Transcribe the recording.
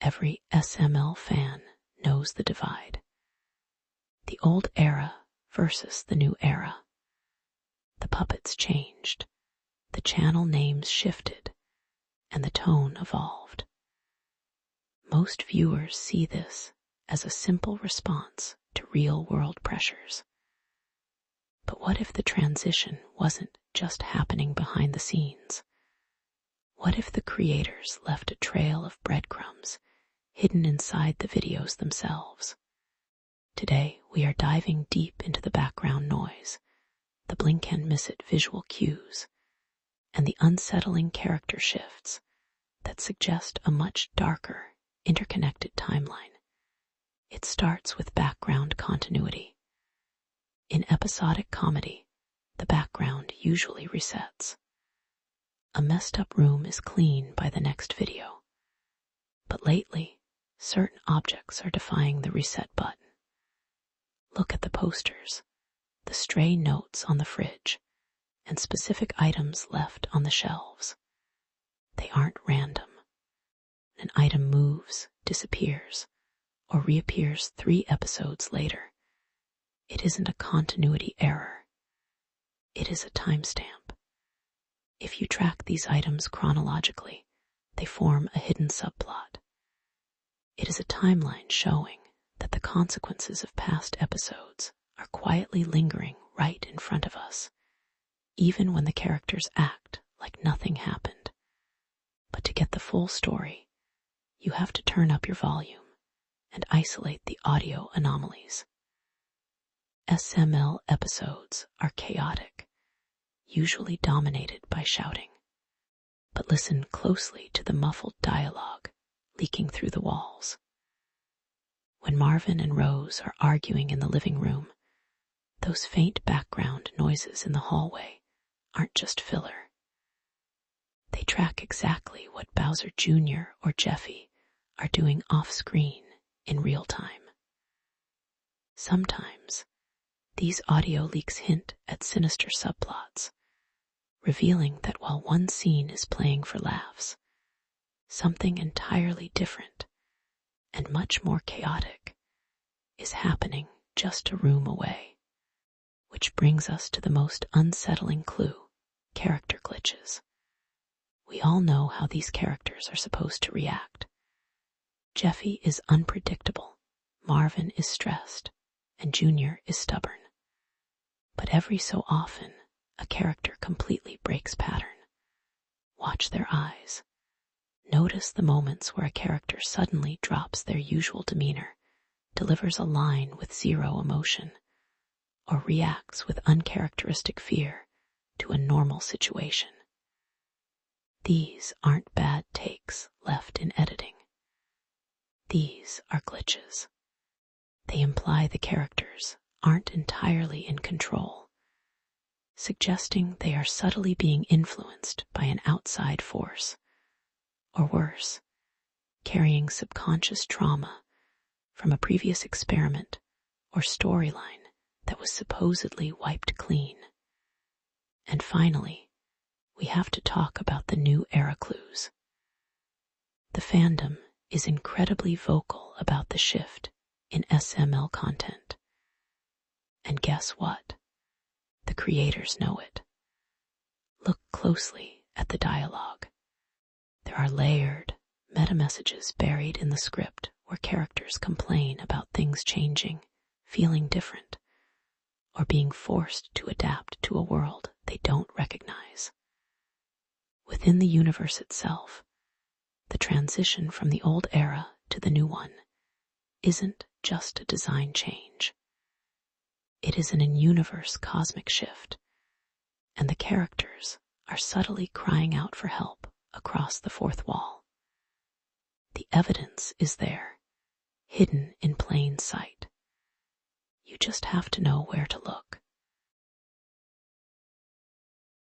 Every SML fan knows the divide. The old era versus the new era. The puppets changed, the channel names shifted, and the tone evolved. Most viewers see this as a simple response to real-world pressures. But what if the transition wasn't just happening behind the scenes? What if the creators left a trail of breadcrumbs hidden inside the videos themselves? Today, we are diving deep into the background noise, the blink-and-miss-it visual cues, and the unsettling character shifts that suggest a much darker, interconnected timeline. It starts with background continuity. In episodic comedy, the background usually resets. A messed-up room is clean by the next video. But lately, certain objects are defying the reset button. Look at the posters, the stray notes on the fridge, and specific items left on the shelves. They aren't random. An item moves, disappears, or reappears 3 episodes later. It isn't a continuity error. It is a timestamp. If you track these items chronologically, they form a hidden subplot. It is a timeline showing that the consequences of past episodes are quietly lingering right in front of us, even when the characters act like nothing happened. But to get the full story, you have to turn up your volume and isolate the audio anomalies. SML episodes are chaotic, usually dominated by shouting. But listen closely to the muffled dialogue leaking through the walls. When Marvin and Rose are arguing in the living room, those faint background noises in the hallway aren't just filler. They track exactly what Bowser Jr. or Jeffy are doing off-screen in real time. Sometimes, these audio leaks hint at sinister subplots, revealing that while one scene is playing for laughs, something entirely different and much more chaotic is happening just a room away. Which brings us to the most unsettling clue, character glitches. We all know how these characters are supposed to react. Jeffy is unpredictable, Marvin is stressed, and Junior is stubborn. But every so often, a character completely breaks pattern. Watch their eyes. Notice the moments where a character suddenly drops their usual demeanor, delivers a line with zero emotion, or reacts with uncharacteristic fear to a normal situation. These aren't bad takes left in editing. These are glitches. They imply the characters aren't entirely in control, suggesting they are subtly being influenced by an outside force, or worse, carrying subconscious trauma from a previous experiment or storyline that was supposedly wiped clean. And finally, we have to talk about the new era clues. The fandom is incredibly vocal about the shift in SML content. And guess what? The creators know it. Look closely at the dialogue. There are layered meta-messages buried in the script where characters complain about things changing, feeling different, or being forced to adapt to a world they don't recognize. Within the universe itself, the transition from the old era to the new one isn't just a design change. It is an in-universe cosmic shift, and the characters are subtly crying out for help across the fourth wall. The evidence is there, hidden in plain sight. You just have to know where to look.